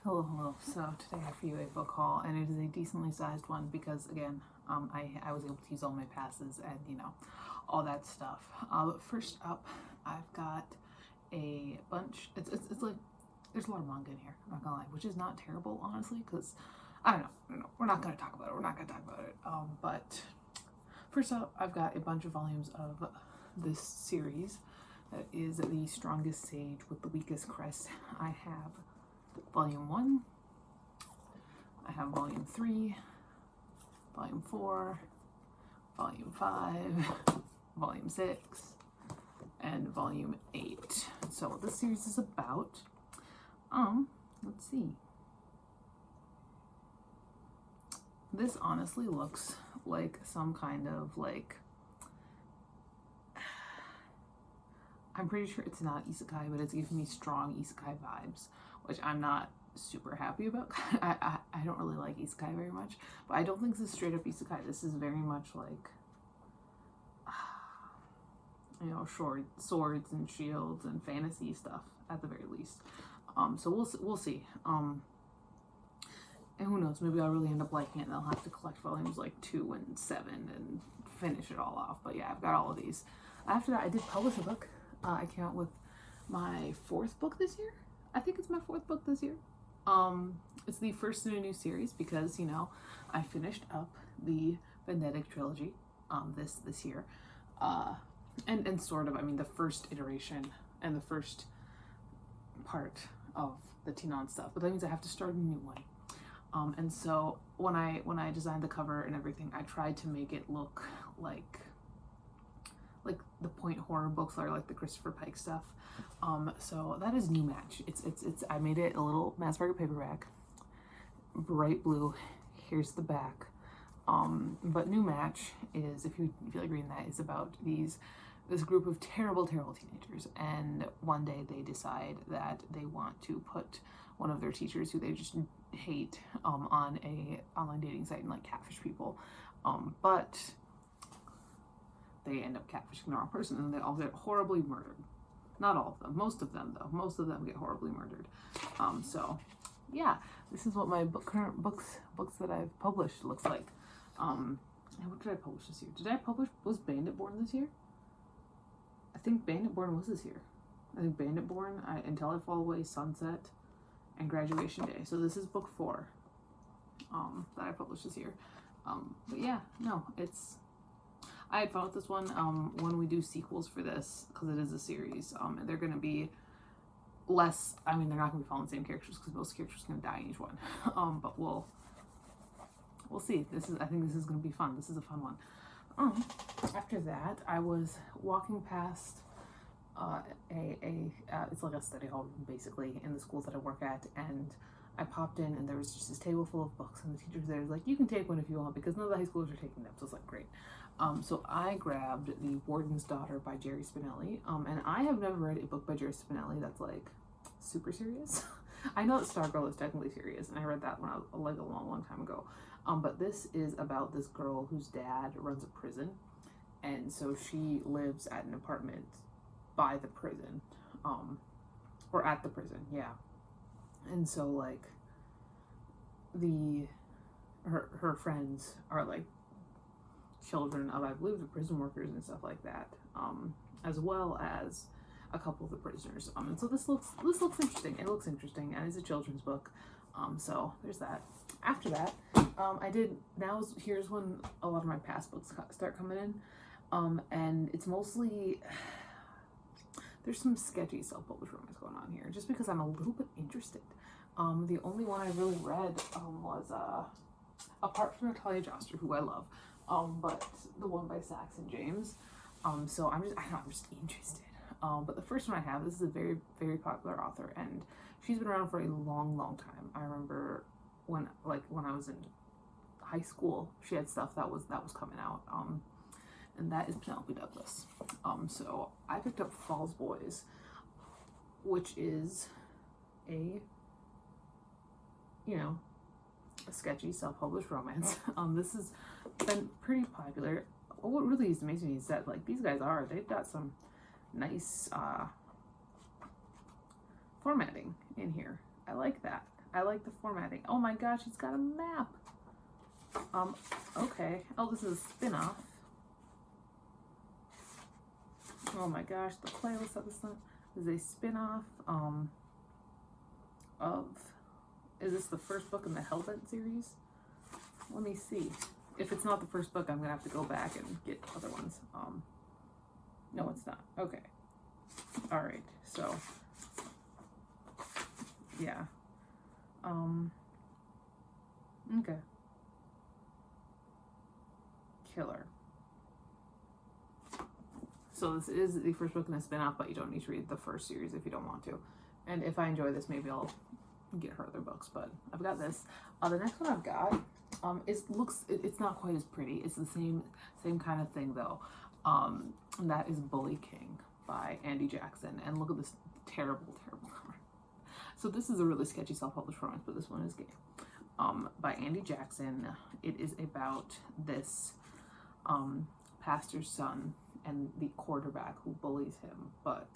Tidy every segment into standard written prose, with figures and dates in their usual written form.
Hello, hello. So today I have for you a book haul, and it is a decently sized one because, again, I was able to use all my passes and, all that stuff. But first up, I've got a bunch. It's like there's a lot of manga in here. I'm not gonna lie, which is not terrible, honestly, because I don't know. We're not gonna talk about it. We're not gonna talk about it. But first up, I've got a bunch of volumes of this series. That is The Strongest Sage with the Weakest Crest. I have Volume 1, I have Volume 3, Volume 4, Volume 5, Volume 6, and Volume 8. So what this series is about, let's see. This honestly looks like some kind of I'm pretty sure it's not isekai, but it's giving me strong isekai vibes, which I'm not super happy about. I don't really like isekai very much, but I don't think this is straight up isekai. This is very much like, swords and shields and fantasy stuff at the very least. So we'll see. And who knows? Maybe I'll really end up liking it, and I'll have to collect volumes like 2 and 7 and finish it all off. But yeah, I've got all of these. After that, I did publish a book. I came out with my 4th book this year. I think it's my 4th book this year. It's the first in a new series because, I finished up the Benedict trilogy this year. And sort of, the first iteration and the first part of the Tinon stuff. But that means I have to start a new one. And so when I designed the cover and everything, I tried to make it look like the point horror books are like the Christopher Pike stuff. So that is New Match. It's I made it a little mass market paperback, bright blue. Here's the back. But New Match is, if you feel like reading that, is about this group of terrible teenagers, and one day they decide that they want to put one of their teachers, who they just hate, on a online dating site and like catfish people. But they end up catfishing the wrong person, and they all get horribly murdered. Not all of them, most of them though. Most of them get horribly murdered. So yeah, this is what my current books that I've published looks like. And what did I publish this year? Was Bandit Born this year? I think Bandit Born was this year. I think Bandit Born, Until I Fall Away, Sunset, and Graduation Day. So this is book 4 that I published this year. But yeah, no, I had fun with this one. When we do sequels for this, because it is a series, and they're going to be less, they're not going to be following the same characters, because most characters are going to die in each one. But we'll see. I think this is going to be fun. This is a fun one. After that, I was walking past it's like a study hall basically in the schools that I work at, and I popped in, and there was just this table full of books, and the teacher's there was like, you can take one if you want, because none of the high schoolers are taking them. So it's like, great. So I grabbed The Warden's Daughter by Jerry Spinelli, and I have never read a book by Jerry Spinelli that's like super serious. I know that Stargirl is technically serious, and I read that when I was like a long time ago. But this is about this girl whose dad runs a prison, and so she lives at an apartment by the prison, or at the prison, yeah. And so like her friends are like children of, I believe, the prison workers and stuff like that, as well as a couple of the prisoners. And so this looks interesting. It looks interesting, and it's a children's book. So there's that. After that, here's when a lot of my past books start coming in, and it's mostly, there's some sketchy self-published romance going on here, just because I'm a little bit interested. The only one I really read was, apart from Natalia Joster, who I love, but the one by Saxon James. So I'm just interested. But the first one I have, this is a very, very popular author, and she's been around for a long time. I remember when I was in high school, she had stuff that was coming out, and that is Penelope Douglas. So I picked up Falls Boys, which is a sketchy self-published romance. This has been pretty popular. What really is amazing me is that these guys they've got some nice formatting in here. I like that. I like the formatting. Oh my gosh, it's got a map. Okay. Oh, this is a spin-off. Oh my gosh, the playlist of this is a spin-off of, is this the first book in the Hellbent series? Let me see. If it's not the first book, I'm gonna have to go back and get other ones. No, it's not. Okay. All right. So, yeah. Okay. Killer. So this is the first book in the spin-off, but you don't need to read the first series if you don't want to. And if I enjoy this, maybe I'll get her other books, but I've got this. The next one I've got it's not quite as pretty. It's the same kind of thing though. And that is Bully King by Andy Jackson. And look at this terrible cover. So this is a really sketchy self-published romance, but this one is gay. By Andy Jackson. It is about this pastor's son and the quarterback who bullies him, but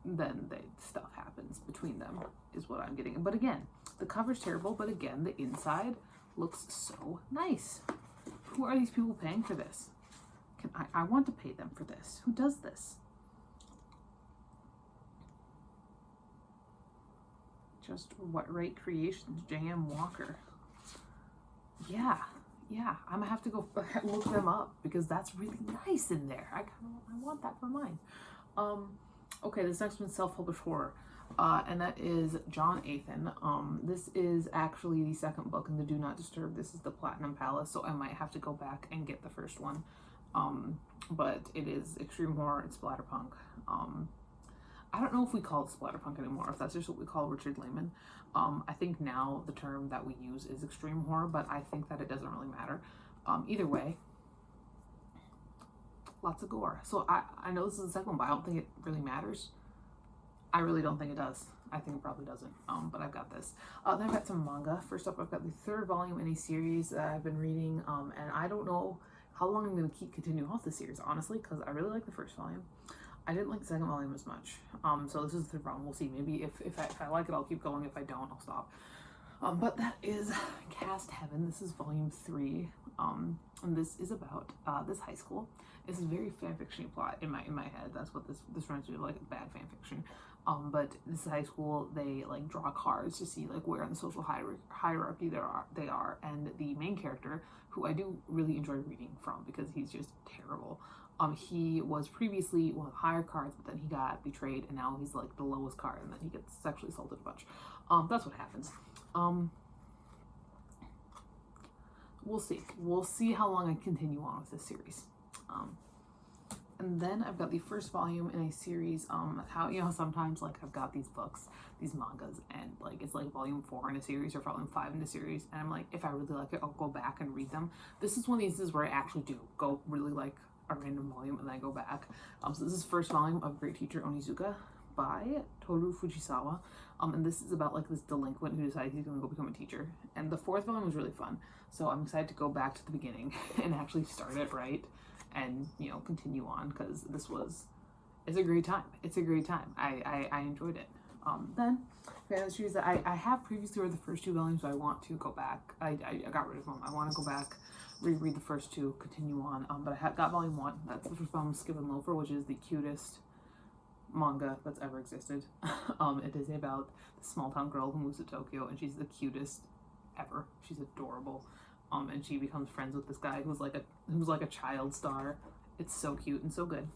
then stuff happens between them, is what I'm getting. But again, the cover's terrible, but again, the inside looks so nice. Who are these people paying for this? I want to pay them for this. Who does this? Just What Right Creations, J.M. Walker. Yeah, I'm gonna have to go look them up because that's really nice in there. I want that for mine. Okay, this next one's self-published horror, and that is John Athan. This is actually the second book in the Do Not Disturb. This is the Platinum Palace, so I might have to go back and get the first one. But it is extreme horror. It's splatterpunk. I don't know if we call it splatterpunk anymore, if that's just what we call Richard Lehman. I think now the term that we use is extreme horror, but I think that it doesn't really matter. Either way, lots of gore. So I know this is the second one, but I don't think it really matters. I really don't think it does. I think it probably doesn't. But I've got this. Then I've got some manga. First up, I've got the third volume in a series that I've been reading, and I don't know how long I'm going to keep continuing off the series, honestly, because I really like the first volume. I didn't like the second volume as much. So this is the third volume. We'll see. Maybe if I like it, I'll keep going. If I don't, I'll stop. But that is Cast Heaven. This is volume 3. And this is about this high school. This is very fanfiction plot in my head. That's what this reminds me of, like bad fanfiction. But this high school, they like draw cards to see like where in the social hierarchy they are. And the main character, who I do really enjoy reading from because he's just terrible. He was previously one of the higher cards, but then he got betrayed, and now he's like the lowest card, and then he gets sexually assaulted a bunch. That's what happens. We'll see. We'll see how long I continue on with this series. And then I've got the first volume in a series. How, you know, sometimes like I've got these books, these mangas, and like it's like volume 4 in a series or volume 5 in a series, and I'm like, if I really like it, I'll go back and read them. This is one of these instances where I actually do go really like a random volume and then I go back. So this is first volume of Great Teacher Onizuka by Toru Fujisawa. And this is about like this delinquent who decides he's going to go become a teacher. And the fourth volume was really fun. So I'm excited to go back to the beginning and actually start it right and, you know, continue on, because it's a great time. It's a great time. I enjoyed it. Then the series that I have previously read the first 2 volumes, so I want to go back. I got rid of them. I want to go back, reread the first 2, continue on. But I have got volume 1. That's the first volume, Skip and Loafer, which is the cutest manga that's ever existed. It is about the small town girl who moves to Tokyo, and she's the cutest ever. She's adorable. And she becomes friends with this guy who's like a child star. It's so cute and so good.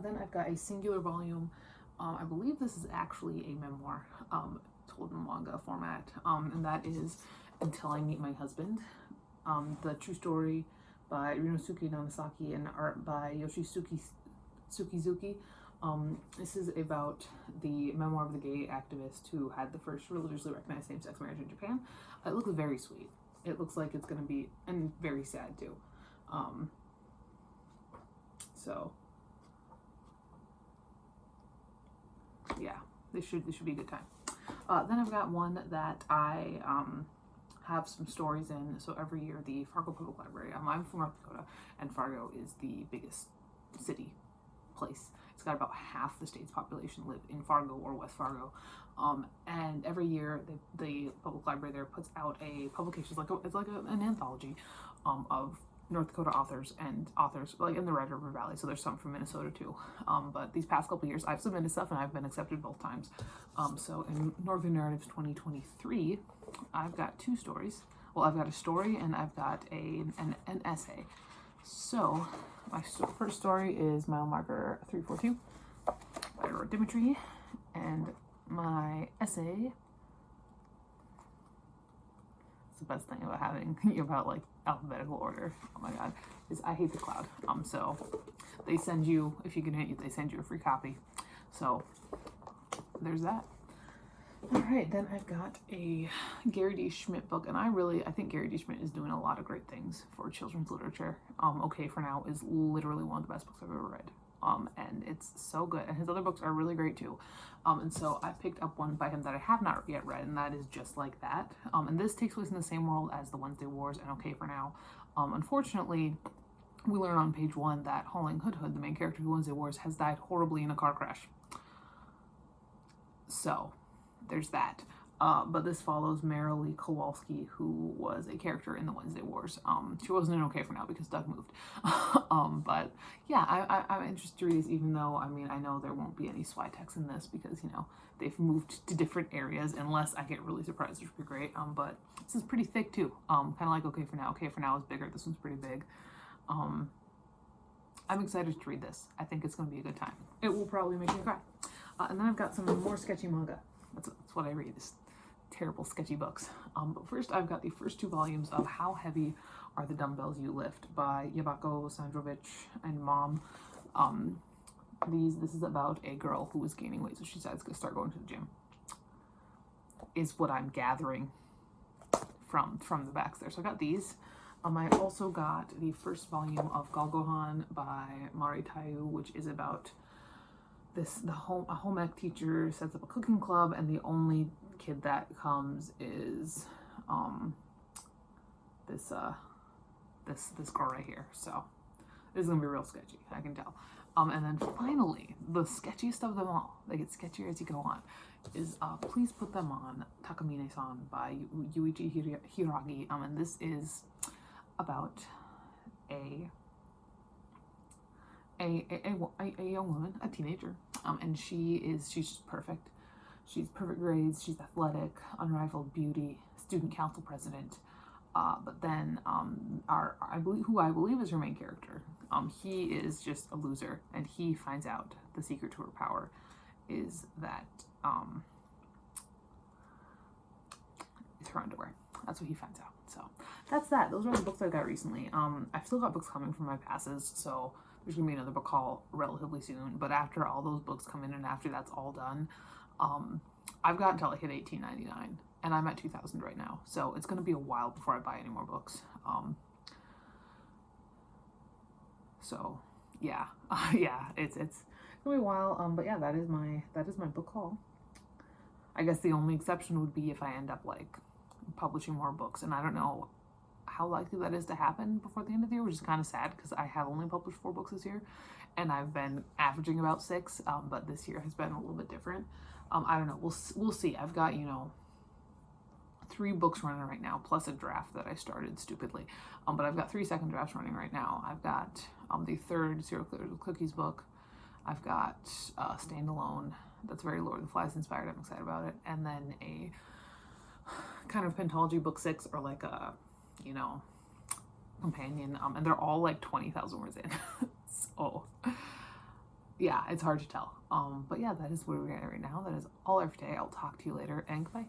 Then I've got a singular volume. I believe this is actually a memoir, told in manga format, and that is Until I Meet My Husband. The true story by Ryunosuke Nagasaki and art by Yoshisuke Sukizuki. This is about the memoir of the gay activist who had the first religiously recognized same-sex marriage in Japan. It looks very sweet. It looks like it's going to be, and very sad too. So yeah, this should be a good time. Then I've got one that I have some stories in. So every year, the Fargo Public Library. I'm from North Dakota, and Fargo is the biggest city place It's got about half the state's population live in Fargo or West Fargo. And every year the public library there puts out a publication. It's like an anthology of North Dakota authors like in the Red River Valley. So there's some from Minnesota too. But these past couple years I've submitted stuff and I've been accepted both times. So in Northern Narratives 2023, I've got 2 stories. Well, I've got a story and I've got an essay. So my first story is Mile Marker 342 by Aurora Dimitri, and my essay, it's the best thing about having about like alphabetical order, oh my god, is I Hate the Cloud. So they send you, if you can hit you, they send you a free copy. So there's that. All right, then I've got a Gary D. Schmidt book, and I think Gary D. Schmidt is doing a lot of great things for children's literature. Okay for Now is literally one of the best books I've ever read. And it's so good, and his other books are really great too. And so I picked up one by him that I have not yet read, and that is Just Like That. And this takes place in the same world as The Wednesday Wars and Okay for Now. Unfortunately, we learn on page 1 that Holling Hood, the main character of The Wednesday Wars, has died horribly in a car crash. So there's that. But this follows Marilee Kowalski, who was a character in The Wednesday Wars. She wasn't in Okay for Now because Doug moved. But yeah, I'm interested to read this, even though, I mean, I know there won't be any Swytex in this because, you know, they've moved to different areas, unless I get really surprised, which would be great. But this is pretty thick too. Kind of like Okay for Now. Okay for Now is bigger. This one's pretty big. I'm excited to read this. I think it's going to be a good time. It will probably make me cry. And then I've got some more sketchy manga. That's what I read, is terrible sketchy books. But first I've got the first 2 volumes of How Heavy Are the Dumbbells You Lift by Yabako Sandrovich and Mom. This is about a girl who is gaining weight, so she decides to start going to the gym, is what I'm gathering from the backs there. So I got these. I also got the first volume of Golgohan by Mari Tayu, which is about a home ec teacher sets up a cooking club, and the only kid that comes is this girl right here. So this is gonna be real sketchy, I can tell. And then finally, the sketchiest of them all, they get sketchier as you go on, is Please Put Them On, Takamine-san by Yuichi Hiragi. And this is about a young woman, a teenager, and she's just perfect. She's perfect grades, she's athletic, unrivaled beauty, student council president. But then who I believe is her main character, he is just a loser, and he finds out the secret to her power is that it's her underwear. That's what he finds out. So that's that. Those are the books I got recently. I've still got books coming from my passes, so there's gonna be another book haul relatively soon. But after all those books come in and after that's all done, I've got until I hit $18.99, and I'm at 2,000 right now. So it's gonna be a while before I buy any more books. So yeah, yeah, it's gonna be a while. But yeah, that is my book haul. I guess the only exception would be if I end up like publishing more books, and I don't know how likely that is to happen before the end of the year, which is kind of sad because I have only published 4 books this year, and I've been averaging about 6. But this year has been a little bit different. I don't know. We'll see. I've got 3 books running right now, plus a draft that I started stupidly. But I've got 3 second drafts running right now. I've got the 3rd Serial Killers with Cookies book. I've got Stand Alone. That's very Lord of the Flies inspired. I'm excited about it. And then a kind of pentology book 6, or like a companion. And they're all like 20,000 words in. So yeah, it's hard to tell. But yeah, that is where we're at right now. That is all every day. I'll talk to you later, and goodbye.